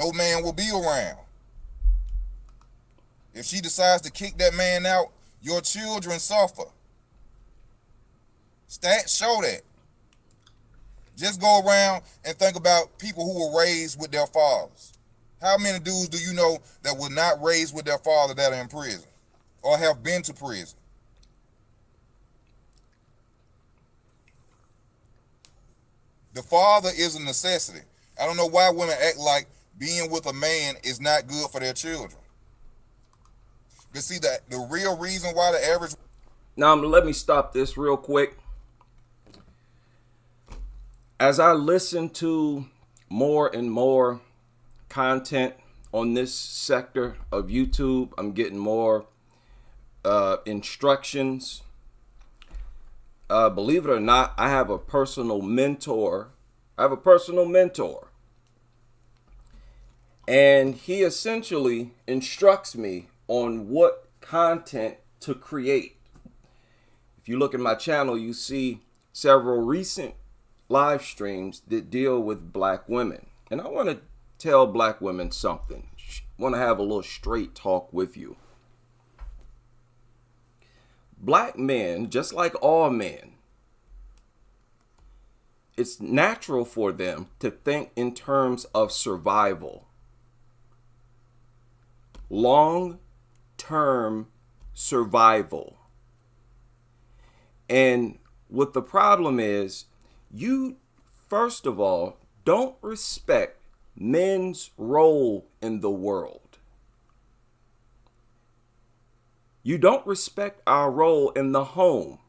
no man will be around. If she decides to kick that man out, your children suffer. Stats show that. Just go around and think about people who were raised with their fathers. How many dudes do you know that were not raised with their father that are in prison or have been to prison? The father is a necessity. I don't know why women act like being with a man is not good for their children. But see, the real reason why the average... Now, let me stop this real quick. As I listen to more and more content on this sector of YouTube, I'm getting more instructions. Believe it or not, I have a personal mentor. And he essentially instructs me on what content to create. If you look at my channel, you see several recent live streams that deal with black women. And I want to tell black women something. I want to have a little straight talk with you. Black men, just like all men, it's natural for them to think in terms of survival. Long-term survival. And what the problem is, you, first of all, don't respect men's role in the world. You don't respect our role in the home,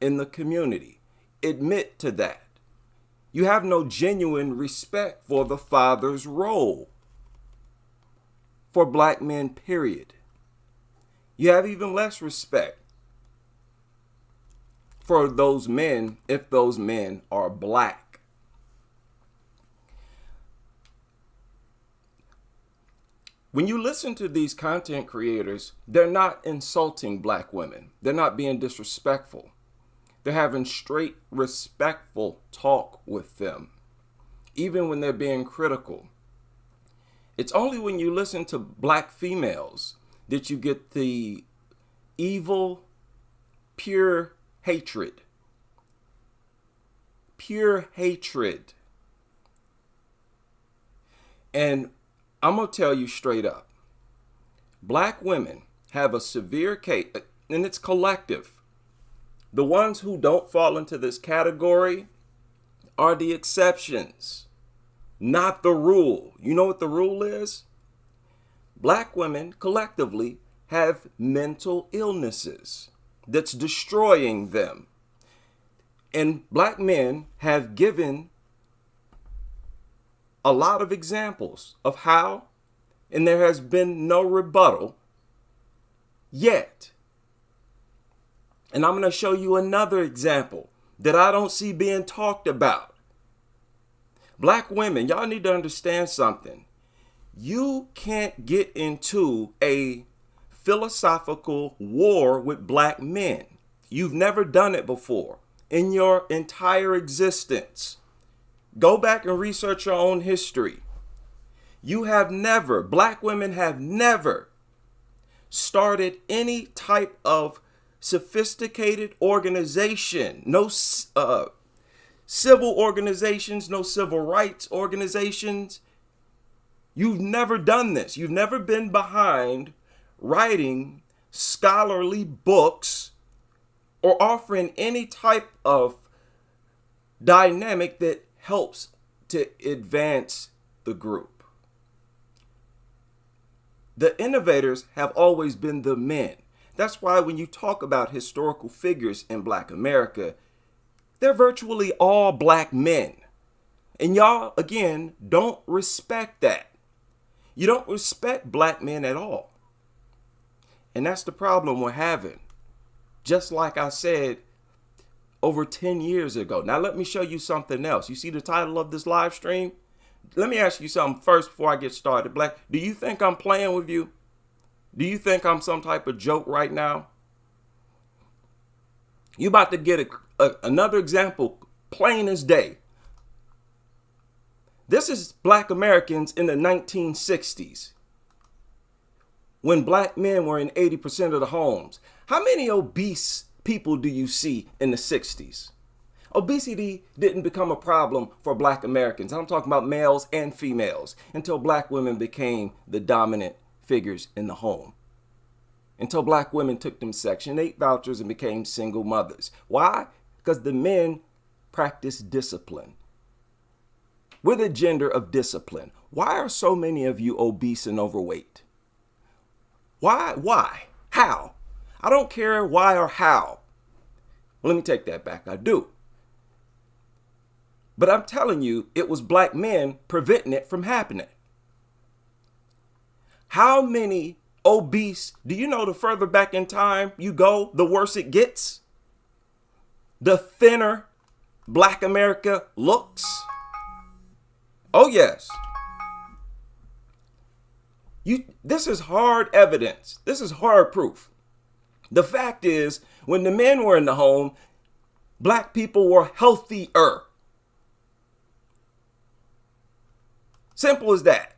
in the community. Admit to that. You have no genuine respect for the father's role. For black men, period. You have even less respect for those men if those men are black. When you listen to these content creators, they're not insulting black women. They're not being disrespectful. They're having straight, respectful talk with them, even when they're being critical. It's only when you listen to black females that you get the evil, pure hatred. Pure hatred. And I'm going to tell you straight up. Black women have a severe case, and it's collective. The ones who don't fall into this category are the exceptions, not the rule. You know what the rule is? Black women collectively have mental illnesses that's destroying them. And black men have given a lot of examples of how, and there has been no rebuttal yet. And I'm going to show you another example that I don't see being talked about. Black women, y'all need to understand something. You can't get into a philosophical war with black men. You've never done it before in your entire existence. Go back and research your own history. You have never, black women have never started any type of sophisticated organization, no civil organizations, no civil rights organizations. You've never done this. You've never been behind writing scholarly books or offering any type of dynamic that helps to advance the group. The innovators have always been the men. That's why when you talk about historical figures in Black America, they're virtually all black men. And y'all, again, don't respect that. You don't respect black men at all. And that's the problem we're having. Just like I said over 10 years ago. Now let me show you something else. You see the title of this live stream? Let me ask you something first before I get started. Black, do you think I'm playing with you? Do you think I'm some type of joke right now? You about to get another example, plain as day. This is black Americans in the 1960s, when black men were in 80% of the homes. How many obese people do you see in the 60s? Obesity didn't become a problem for black Americans. I'm talking about males and females, until black women became the dominant figures in the home. Until black women took them Section 8 vouchers and became single mothers. Why? Because the men practice discipline. We're the gender of discipline. Why are so many of you obese and overweight? Why? How? I don't care why or how. Well, let me take that back. I do. But I'm telling you, it was black men preventing it from happening. How many obese, do you know the further back in time you go, the worse it gets? The thinner black America looks? Oh, yes. This is hard evidence. This is hard proof. The fact is, when the men were in the home, black people were healthier. Simple as that.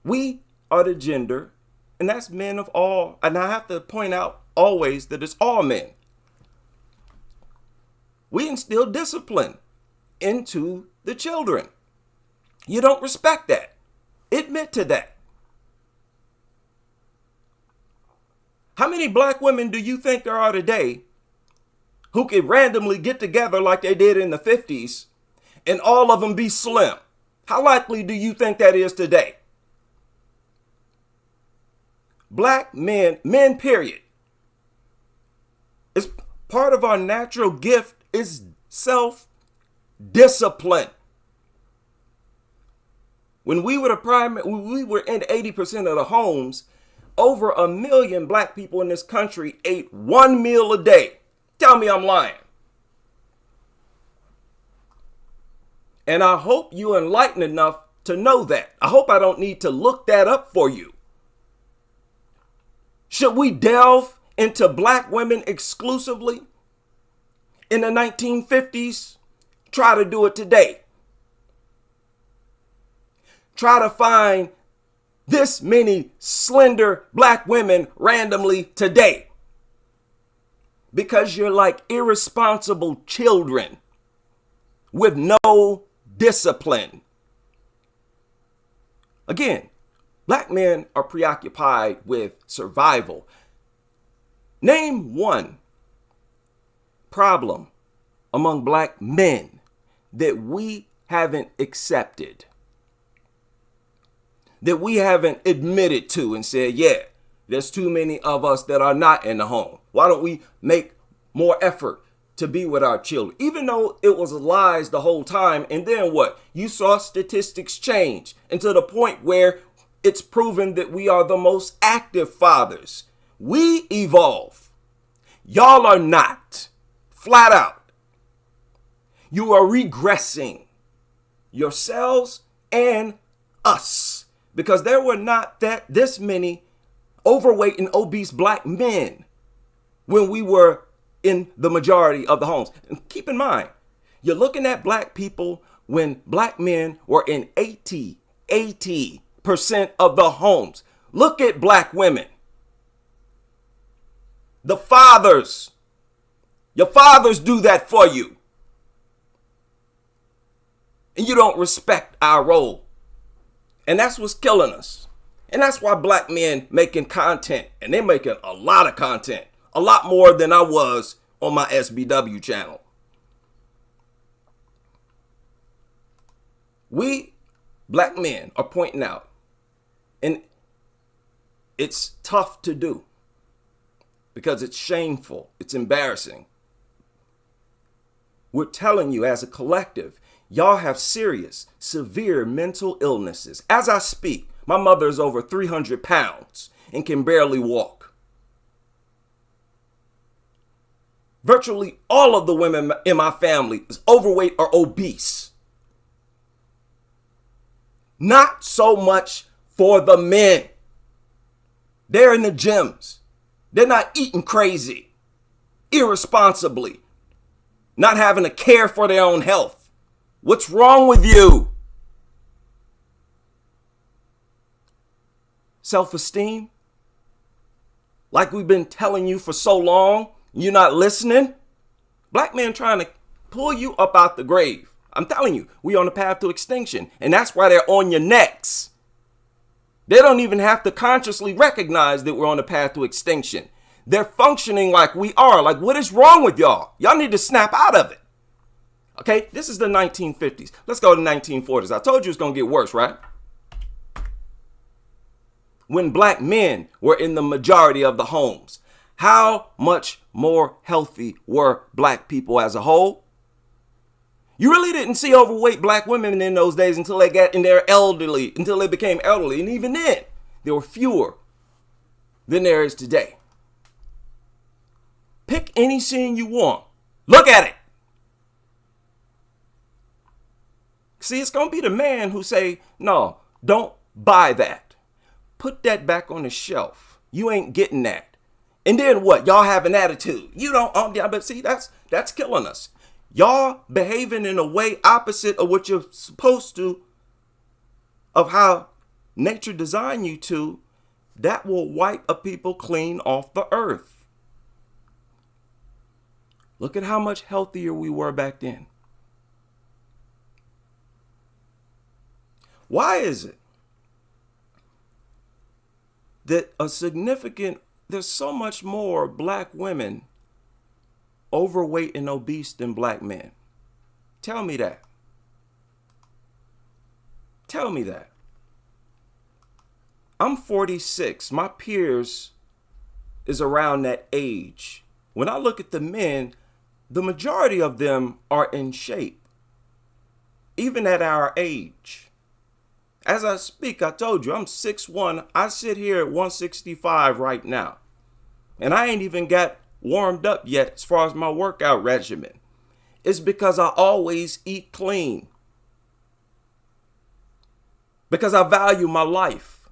We are the gender, and that's men of all. And I have to point out always that it's all men. We instill discipline into the children. You don't respect that. Admit to that. How many black women do you think there are today who could randomly get together like they did in the 50s and all of them be slim? How likely do you think that is today? Black men, period. It's part of our natural gift is self-discipline. When we were in 80% of the homes, over 1 million black people in this country ate 1 meal a day. Tell me I'm lying. And I hope you're enlightened enough to know that. I hope I don't need to look that up for you. Should we delve into black women exclusively in the 1950s? Try to do it today. Try to find this many slender black women randomly today. Because you're like irresponsible children with no discipline. Again, black men are preoccupied with survival. Name one problem among black men that we haven't accepted, that we haven't admitted to and said, yeah, there's too many of us that are not in the home. Why don't we make more effort to be with our children? Even though it was lies the whole time. And then what? You saw statistics change, and to the point where it's proven that we are the most active fathers. We evolve. Y'all are not. Flat out. You are regressing yourselves and us, because there were not this many overweight and obese black men when we were in the majority of the homes. And keep in mind, you're looking at black people when black men were in 80% of the homes. Look at black women. The fathers. Your fathers do that for you. And you don't respect our role. And that's what's killing us. And that's why black men making content, and they're making a lot of content, a lot more than I was on my SBW channel. We black men are pointing out, and it's tough to do because it's shameful, it's embarrassing. We're telling you as a collective, y'all have serious, severe mental illnesses. As I speak, my mother is over 300 pounds and can barely walk. Virtually all of the women in my family is overweight or obese. Not so much for the men. They're in the gyms. They're not eating crazy, irresponsibly, not having to care for their own health. What's wrong with you? self-esteem? Like we've been telling you for so long, you're not listening? Black men trying to pull you up out the grave. I'm telling you, we on the path to extinction. And that's why they're on your necks. They don't even have to consciously recognize that we're on the path to extinction. They're functioning like we are. Like, what is wrong with y'all? Y'all need to snap out of it. Okay, this is the 1950s. Let's go to the 1940s. I told you it's going to get worse, right? When black men were in the majority of the homes, how much more healthy were black people as a whole? You really didn't see overweight black women in those days until they got in their elderly, until they became elderly. And even then, there were fewer than there is today. Pick any scene you want. Look at it. See, it's going to be the man who say, no, don't buy that. Put that back on the shelf. You ain't getting that. And then what? Y'all have an attitude. You don't, but see, that's killing us. Y'all behaving in a way opposite of what you're supposed to, of how nature designed you to, that will wipe a people clean off the earth. Look at how much healthier we were back then. Why is it that there's so much more black women overweight and obese than black men? Tell me that. Tell me that. I'm 46. My peers is around that age. When I look at the men, the majority of them are in shape, even at our age. As I speak, I told you, I'm 6'1". I sit here at 165 right now. And I ain't even got warmed up yet as far as my workout regimen. It's because I always eat clean. Because I value my life.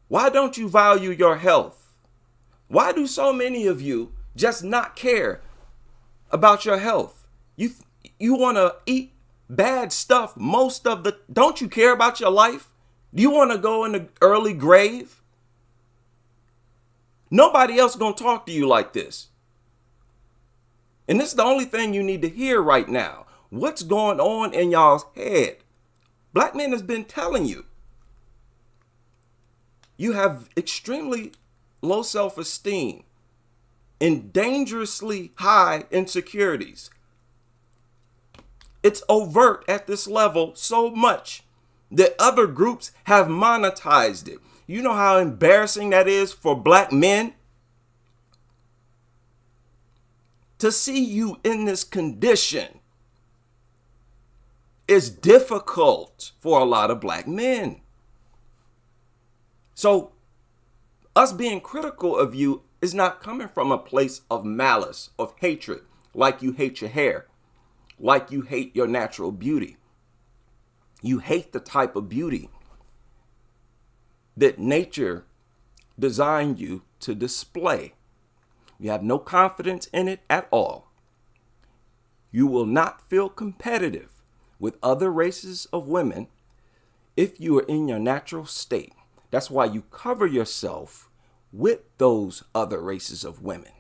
Why don't you value your health? Why do so many of you just not care about your health? You want to eat bad stuff don't you care about your life? Do you want to go in the early grave? Nobody else gonna talk to you like this. And this is the only thing you need to hear right now. What's going on in y'all's head? Black men has been telling you. You have extremely low self-esteem and dangerously high insecurities. It's overt at this level so much that other groups have monetized it. You know how embarrassing that is for black men? To see you in this condition is difficult for a lot of black men. So us being critical of you is not coming from a place of malice, of hatred, like you hate your hair, like you hate your natural beauty. You hate the type of beauty that nature designed you to display. You have no confidence in it at all. You will not feel competitive with other races of women if you are in your natural state. That's why you cover yourself with those other races of women.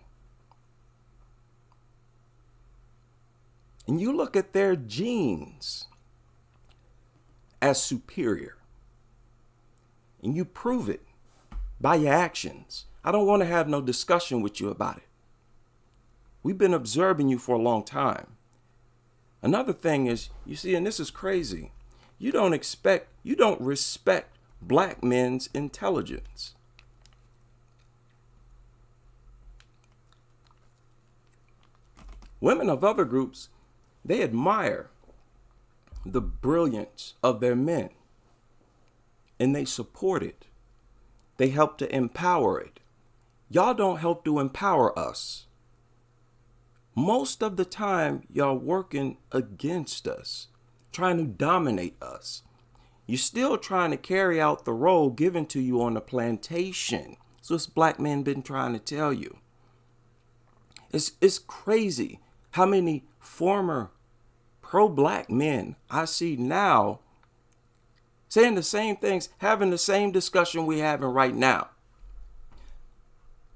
And you look at their genes as superior. And you prove it by your actions. I don't want to have no discussion with you about it. We've been observing you for a long time. Another thing is, you see, and this is crazy, you don't respect black men's intelligence. Women of other groups, they admire the brilliance of their men, and they support it. They help to empower it. Y'all don't help to empower us. Most of the time, y'all working against us, trying to dominate us. You're still trying to carry out the role given to you on the plantation. So it's black men been trying to tell you. It's crazy how many former pro-black men I see now saying the same things, having the same discussion we're having right now.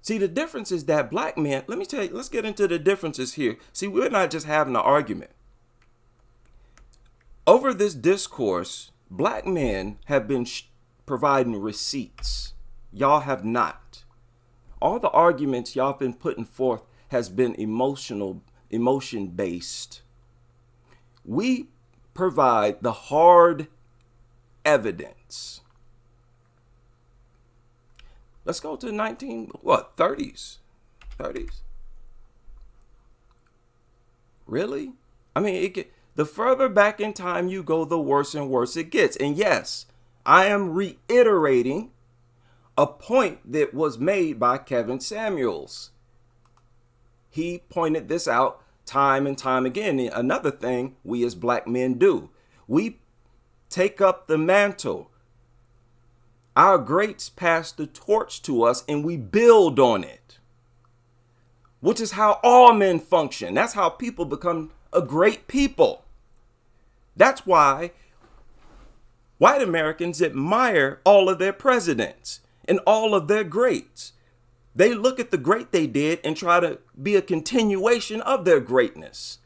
See, the difference is that black men, let me tell you, let's get into the differences here. See, we're not just having an argument. Over this discourse, black men have been providing receipts. Y'all have not. All the arguments y'all have been putting forth has been emotion-based. We provide the hard evidence. Let's go to 30s. Really? I mean, the further back in time you go, the worse and worse it gets. And yes, I am reiterating a point that was made by Kevin Samuels. He pointed this out time and time again. And another thing we as black men do, we take up the mantle. Our greats pass the torch to us and we build on it, which is how all men function. That's how people become a great people. That's why white Americans admire all of their presidents and all of their greats. They look at the great they did and try to be a continuation of their greatness.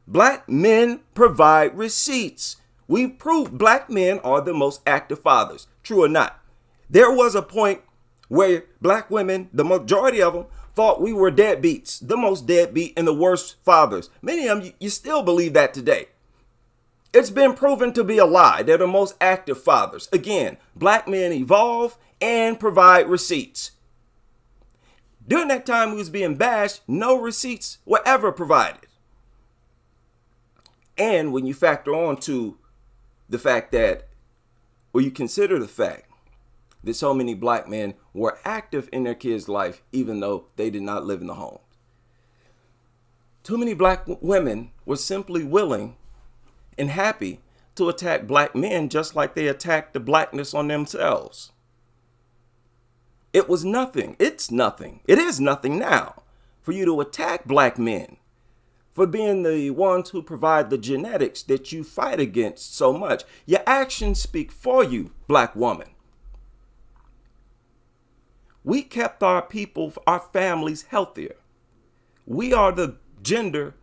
Black men provide receipts. We've proved black men are the most active fathers. True or not? There was a point where black women, the majority of them, thought we were deadbeats, the most deadbeat and the worst fathers. Many of them, you still believe that today. It's been proven to be a lie. They're the most active fathers. Again, black men evolve and provide receipts. During that time we was being bashed, no receipts were ever provided. And when you factor on to the fact that, or you consider the fact that so many black men were active in their kids' life, even though they did not live in the home. Too many black women were simply willing and happy to attack black men just like they attacked the blackness on themselves. It was nothing. It's nothing. It is nothing now for you to attack black men for being the ones who provide the genetics that you fight against so much. Your actions speak for you, black woman. We kept our people, our families healthier. We are the gender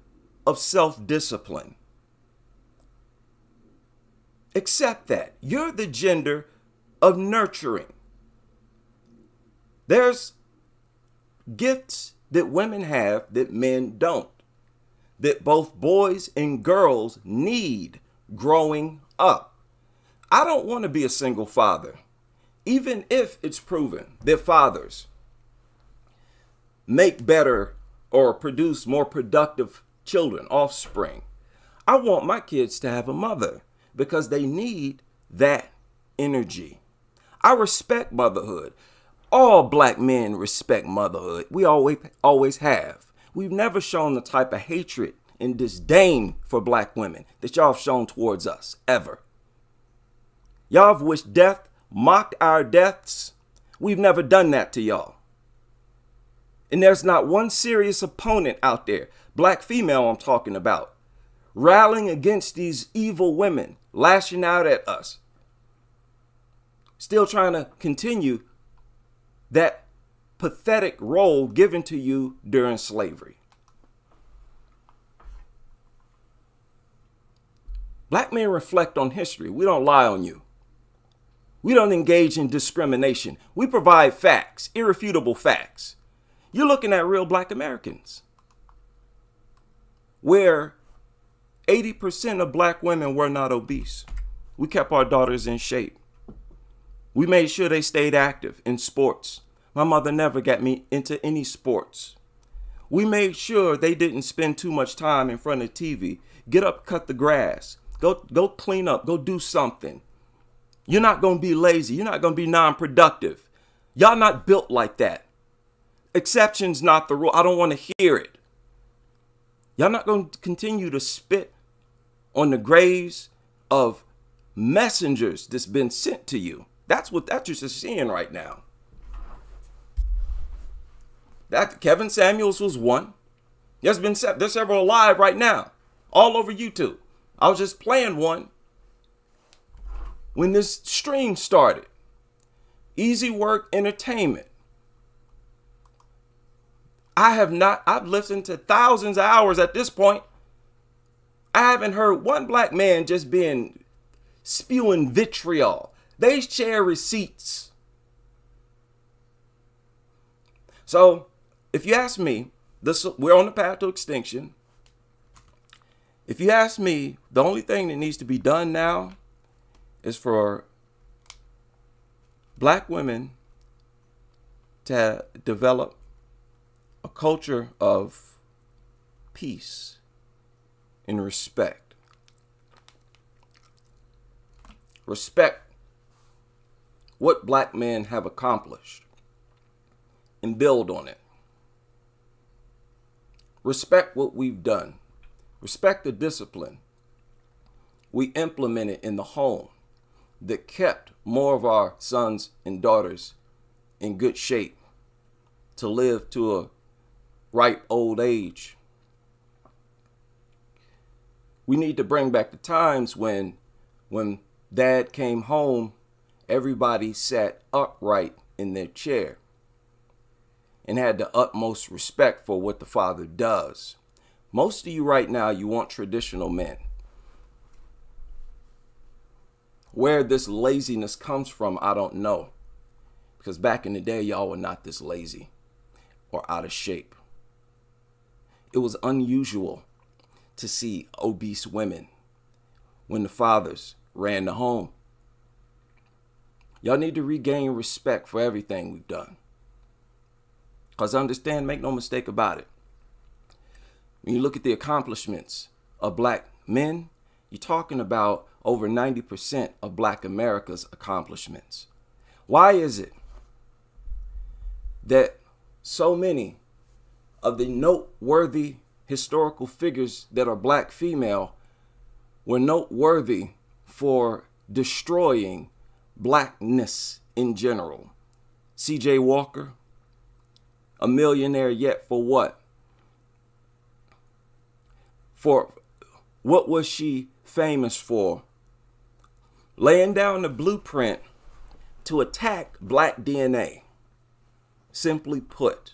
of self-discipline. Accept that. You're the gender of nurturing. There's gifts that women have that men don't, that both boys and girls need growing up. I don't want to be a single father, even if it's proven that fathers make better or produce more productive children, offspring. I want my kids to have a mother because they need that energy. I respect motherhood. All black men respect motherhood. We always have. We've never shown the type of hatred and disdain for black women that y'all have shown towards us, ever. Y'all have wished death, mocked our deaths. We've never done that to y'all. And there's not one serious opponent out there, black female I'm talking about, rallying against these evil women, lashing out at us, still trying to continue that pathetic role given to you during slavery. Black men reflect on history. We don't lie on you. We don't engage in discrimination. We provide facts, irrefutable facts. You're looking at real black Americans, where 80% of black women were not obese. We kept our daughters in shape. We made sure they stayed active in sports. My mother never got me into any sports. We made sure they didn't spend too much time in front of TV. Get up, cut the grass. Go clean up. Go do something. You're not going to be lazy. You're not going to be non-productive. Y'all not built like that. Exceptions not the rule. I don't want to hear it. Y'all not going to continue to spit on the graves of messengers that's been sent to you. That's what you're seeing right now. That Kevin Samuels was one. There's several live right now, all over YouTube. I was just playing one when this stream started. Easy Work Entertainment. I've listened to thousands of hours at this point. I haven't heard one black man just spewing vitriol. They share receipts. So, if you ask me, we're on the path to extinction. If you ask me, the only thing that needs to be done now is for black women to develop a culture of peace and respect. Respect what black men have accomplished and build on it. Respect what we've done. Respect the discipline we implemented in the home that kept more of our sons and daughters in good shape to live to a ripe old age. We need to bring back the times when dad came home, everybody sat upright in their chair and had the utmost respect for what the father does. Most of you right now, you want traditional men. Where this laziness comes from, I don't know. Because back in the day, y'all were not this lazy or out of shape. It was unusual to see obese women when the fathers ran the home. Y'all need to regain respect for everything we've done. Because understand, make no mistake about it. When you look at the accomplishments of black men, you're talking about over 90% of black America's accomplishments. Why is it that so many of the noteworthy historical figures that are black female were noteworthy for destroying blackness in general? C.J. Walker, a millionaire yet for what? For what was she famous for? Laying down the blueprint to attack black DNA. Simply put,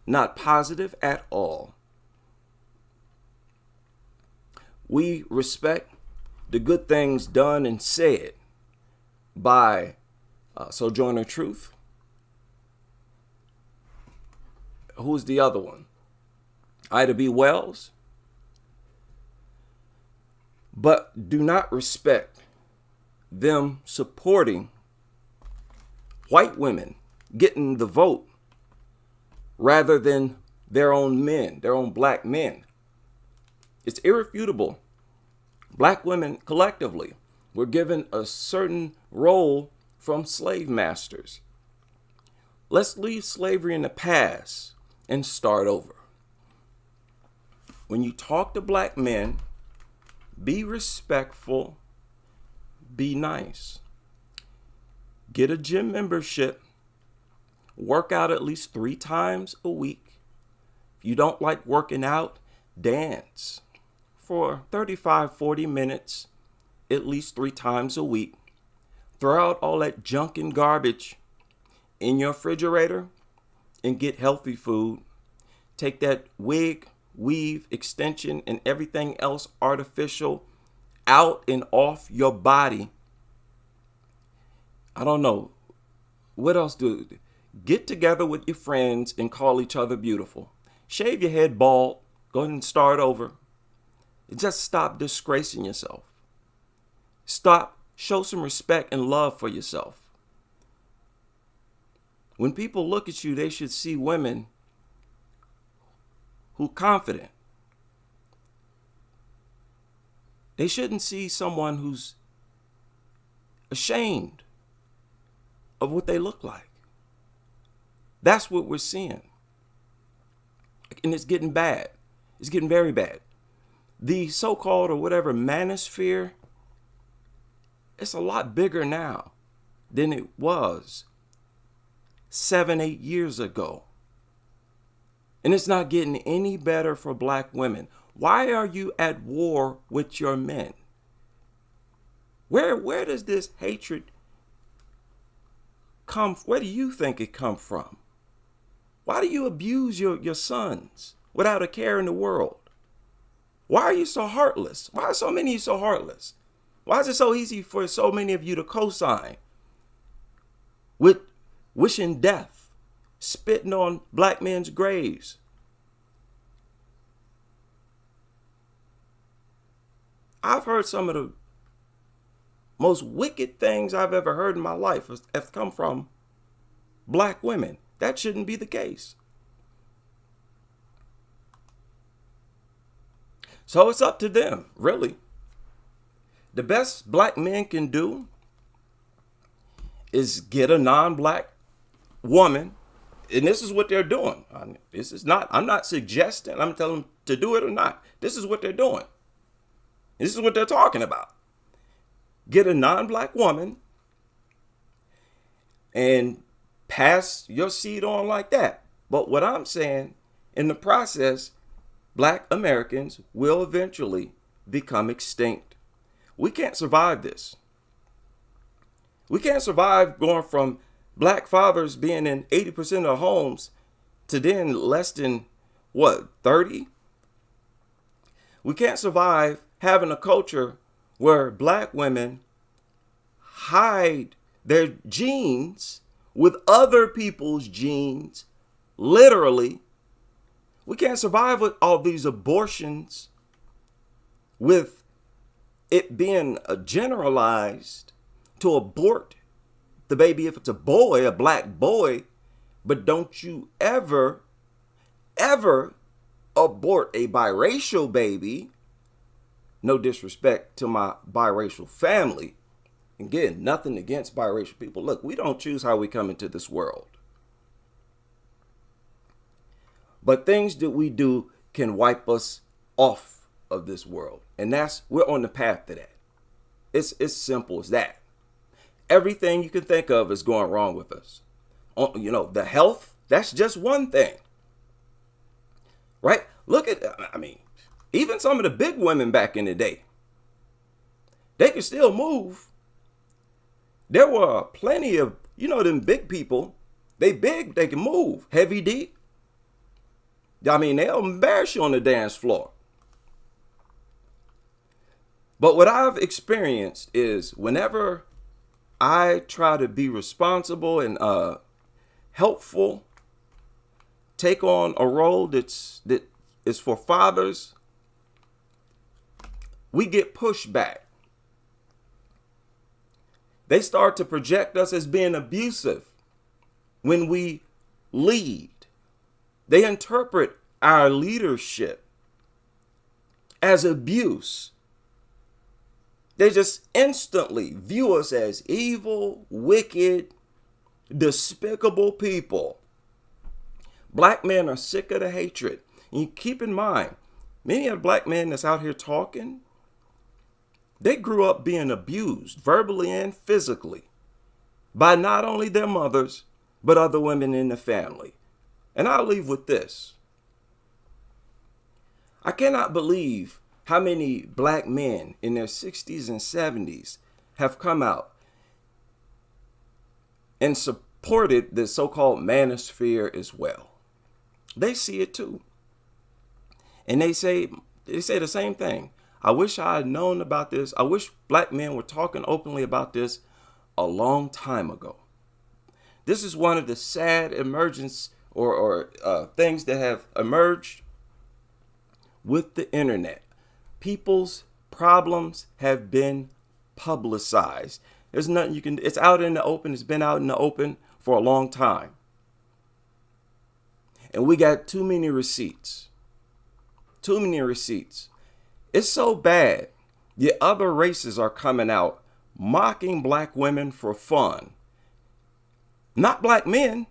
not positive at all. We respect the good things done and said by Sojourner Truth. Who's the other one? Ida B. Wells. But do not respect them supporting white women getting the vote rather than their own men, their own black men. It's irrefutable. Black women collectively were given a certain role from slave masters. Let's leave slavery in the past and start over. When you talk to black men, be respectful, be nice. Get a gym membership. Work out at least 3 times a week. If you don't like working out, dance for 35, 40 minutes, at least 3 times a week. Throw out all that junk and garbage in your refrigerator and get healthy food. Take that wig, weave, extension, and everything else artificial out and off your body. I don't know. What else do? Get together with your friends and call each other beautiful. Shave your head bald. Go ahead and start over. Just stop disgracing yourself. Show some respect and love for yourself. When people look at you, they should see women who are confident. They shouldn't see someone who's ashamed of what they look like. That's what we're seeing. And it's getting bad. It's getting very bad. The so-called or whatever manosphere, it's a lot bigger now than it was 7, 8 years ago. And it's not getting any better for black women. Why are you at war with your men? Where does this hatred come? Where do you think it come from? Why do you abuse your sons without a care in the world? Why are you so heartless? Why are so many of you so heartless? Why is it so easy for so many of you to co-sign with wishing death, spitting on black men's graves? I've heard some of the most wicked things I've ever heard in my life have come from black women. That shouldn't be the case. So it's up to them, really. The best black men can do is get a non-black woman, and this is what they're doing. I'm not suggesting, I'm telling them to do it or not. This is what they're doing. This is what they're talking about. Get a non-black woman and pass your seed on like that. But what I'm saying, in the process, black Americans will eventually become extinct. We can't survive this. We can't survive going from black fathers being in 80% of homes to then less than, 30? We can't survive having a culture where black women hide their genes with other people's genes, literally. We can't survive with all these abortions, with it being generalized to abort the baby if it's a boy, a black boy, but don't you ever abort a biracial baby. No disrespect to my biracial family. Again, nothing against biracial people. Look, we don't choose how we come into this world. But things that we do can wipe us off of this world. And we're on the path to that. It's simple as that. Everything you can think of is going wrong with us. The health, that's just one thing. Right? Look at, even some of the big women back in the day, they could still move. There were plenty of, them big people. They big, they can move. Heavy D. They'll embarrass you on the dance floor. But what I've experienced is whenever I try to be responsible and helpful, take on a role that is for fathers, we get pushed back. They start to project us as being abusive when we lead. They interpret our leadership as abuse. They just instantly view us as evil, wicked, despicable people. Black men are sick of the hatred. And you keep in mind, many of the black men that's out here talking, they grew up being abused verbally and physically by not only their mothers, but other women in the family. And I'll leave with this. I cannot believe how many black men in their 60s and 70s have come out and supported the so-called manosphere as well. They see it too. And they say the same thing. I wish I had known about this. I wish black men were talking openly about this a long time ago. This is one of the sad emergence or things that have emerged with the internet. People's problems have been publicized. There's nothing you can, it's out in the open. It's been out in the open for a long time. And we got too many receipts. Too many receipts. It's so bad. The other races are coming out mocking black women for fun. Not black men.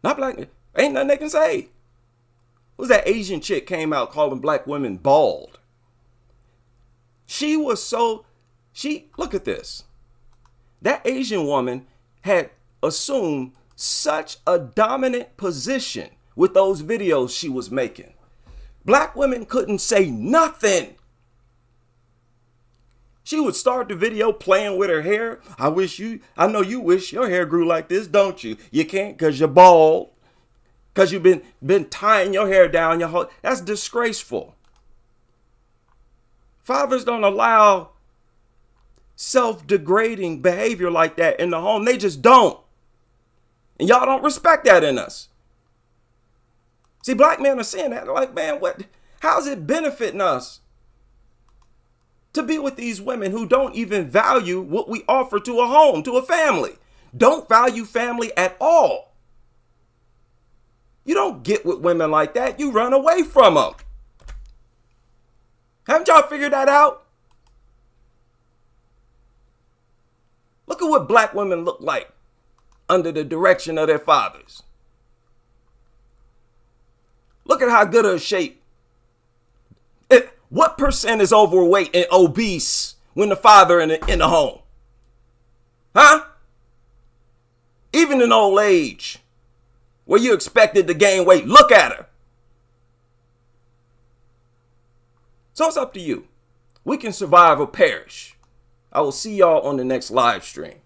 Not black. Ain't nothing they can say. Who's that Asian chick came out calling black women bald? Look at this. That Asian woman had assumed such a dominant position with those videos she was making. Black women couldn't say nothing. She would start the video playing with her hair. I know you wish your hair grew like this, don't you? You can't because you're bald. Because you've been tying your hair down your whole. That's disgraceful. Fathers don't allow self-degrading behavior like that in the home. They just don't. And y'all don't respect that in us. See, black men are saying that. They're like, man, how's it benefiting us to be with these women who don't even value what we offer to a home, to a family? Don't value family at all. You don't get with women like that. You run away from them. Haven't y'all figured that out? Look at what black women look like under the direction of their fathers. Look at how good of a shape. What percent is overweight and obese when the father in the home? Huh? Even in old age, where you expected to gain weight, look at her. So it's up to you. We can survive or perish. I will see y'all on the next live stream.